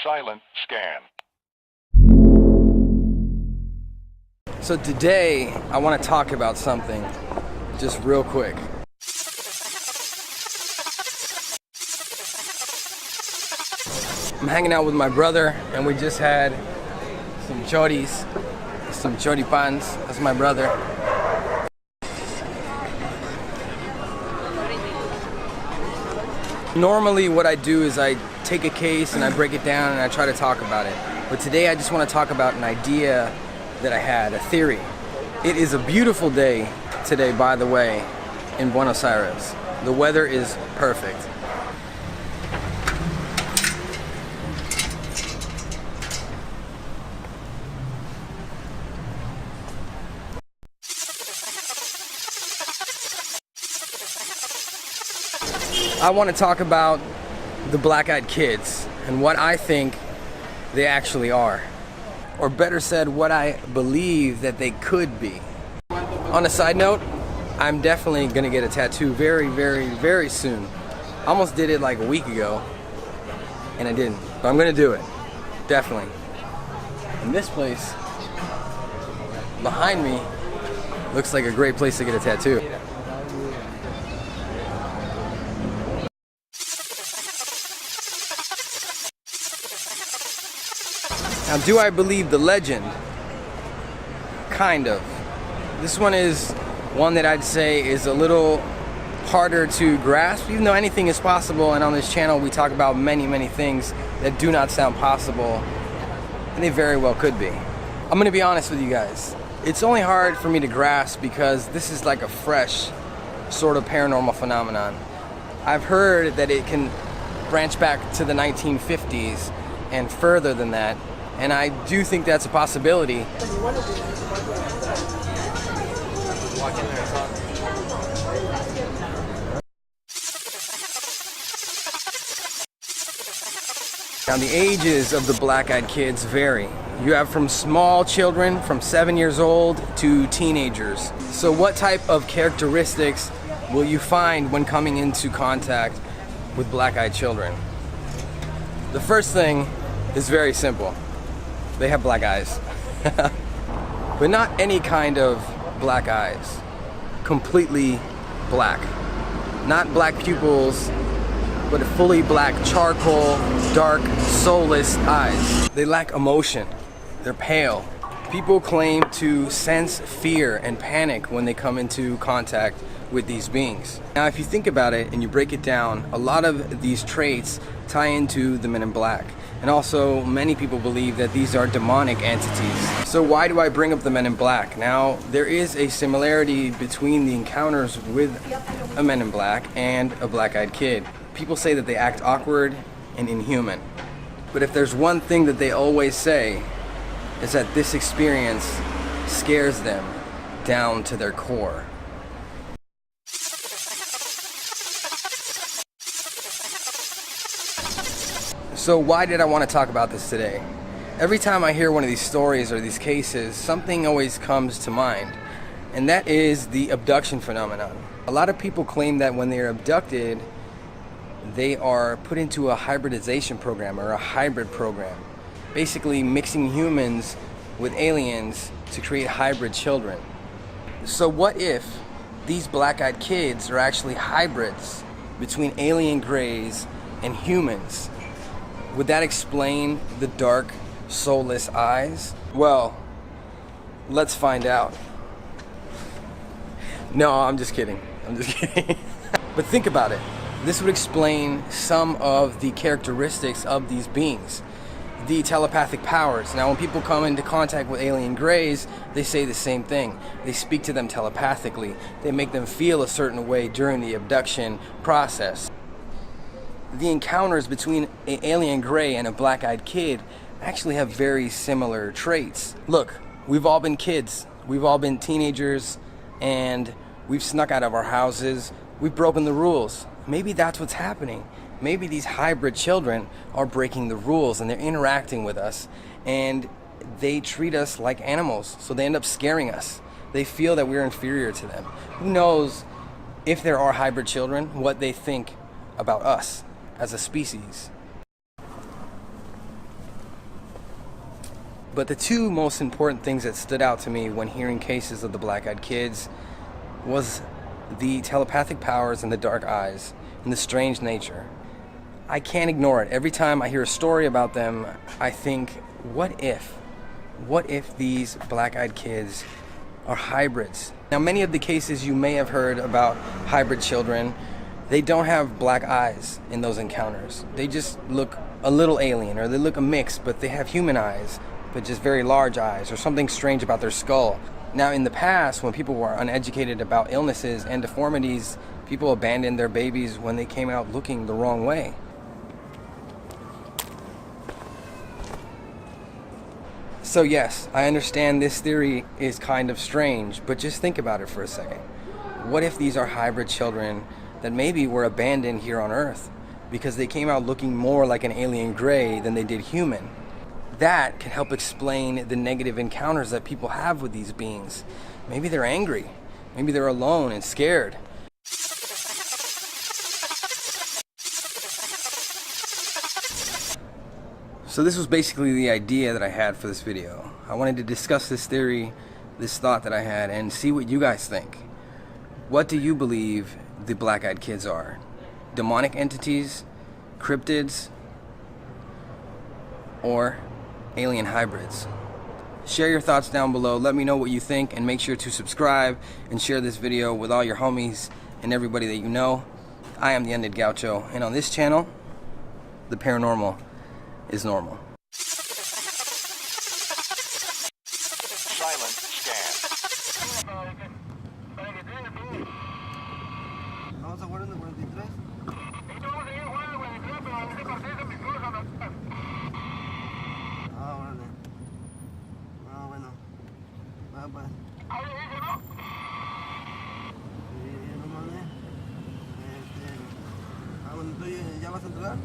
Silent scan. So today, I want to talk about something, just real quick. I'm hanging out with my brother, and we just had some choris, some choripans. That's my brother. Normally what I do is I take a case and I break it down and I try to talk about it. But today I just want to talk about an idea that I had, a theory. It is a beautiful day today, by the way, in Buenos Aires. The weather is perfect. I want to talk about the black-eyed kids and what I think they actually are. Or better said, what I believe that they could be. On a side note, I'm definitely gonna get a tattoo very, very, very soon. I almost did it like a week ago, and I didn't. But I'm gonna do it, definitely. And this place, behind me, looks like a great place to get a tattoo. Now, do I believe the legend? Kind of. This one is one that I'd say is a little harder to grasp, even though anything is possible, and on this channel we talk about many, many things that do not sound possible, and they very well could be. I'm gonna be honest with you guys. It's only hard for me to grasp because this is like a fresh sort of paranormal phenomenon. I've heard that it can branch back to the 1950s and further than that. And I do think that's a possibility. Now, the ages of the black-eyed kids vary. You have from small children, from 7 years old, to teenagers. So what type of characteristics will you find when coming into contact with black-eyed children? The first thing is very simple. They have black eyes. But not any kind of black eyes. Completely black. Not black pupils, but fully black charcoal, dark, soulless eyes. They lack emotion. They're pale. People claim to sense fear and panic when they come into contact with these beings. Now, if you think about it and you break it down, a lot of these traits tie into the Men in Black. And also, many people believe that these are demonic entities. So why do I bring up the Men in Black? Now, there is a similarity between the encounters with a Men in Black and a black-eyed kid. People say that they act awkward and inhuman. But if there's one thing that they always say, is that this experience scares them down to their core. So why did I want to talk about this today? Every time I hear one of these stories or these cases, something always comes to mind, and that is the abduction phenomenon. A lot of people claim that when they are abducted, they are put into a hybridization program or a hybrid program, basically mixing humans with aliens to create hybrid children. So what if these black-eyed kids are actually hybrids between alien greys and humans? Would that explain the dark, soulless eyes? Well, let's find out. No, I'm just kidding. I'm just kidding. But think about it. This would explain some of the characteristics of these beings. The telepathic powers. Now, when people come into contact with alien greys, they say the same thing. They speak to them telepathically. They make them feel a certain way during the abduction process. The encounters between an alien gray and a black-eyed kid actually have very similar traits. Look, we've all been kids, we've all been teenagers, and we've snuck out of our houses, we've broken the rules. Maybe that's what's happening. Maybe these hybrid children are breaking the rules and they're interacting with us, and they treat us like animals, so they end up scaring us. They feel that we're inferior to them. Who knows if there are hybrid children, what they think about us as a species. But the two most important things that stood out to me when hearing cases of the black-eyed kids was the telepathic powers and the dark eyes and the strange nature. I can't ignore it. Every time I hear a story about them, I think, what if these black-eyed kids are hybrids? Now, many of the cases you may have heard about hybrid children, they don't have black eyes in those encounters. They just look a little alien, or they look a mix, but they have human eyes, but just very large eyes, or something strange about their skull. Now, in the past, when people were uneducated about illnesses and deformities, people abandoned their babies when they came out looking the wrong way. So yes, I understand this theory is kind of strange, but just think about it for a second. What if these are hybrid children that maybe were abandoned here on Earth because they came out looking more like an alien gray than they did human? That can help explain the negative encounters that people have with these beings. Maybe they're angry. Maybe they're alone and scared. So this was basically the idea that I had for this video. I wanted to discuss this theory, this thought that I had, and see what you guys think. What do you believe the black-eyed kids are? Demonic entities? Cryptids? Or alien hybrids? Share your thoughts down below. Let me know what you think, and make sure to subscribe and share this video with all your homies and everybody that you know. I am the Undead Gaucho, and on this channel, the paranormal is normal. Silent scan. Vamos a jugar en el 43. Ah, órale. Ah, bueno. Va, pues. Sí, no mames. Bueno, ¿tú ya vas a entrar?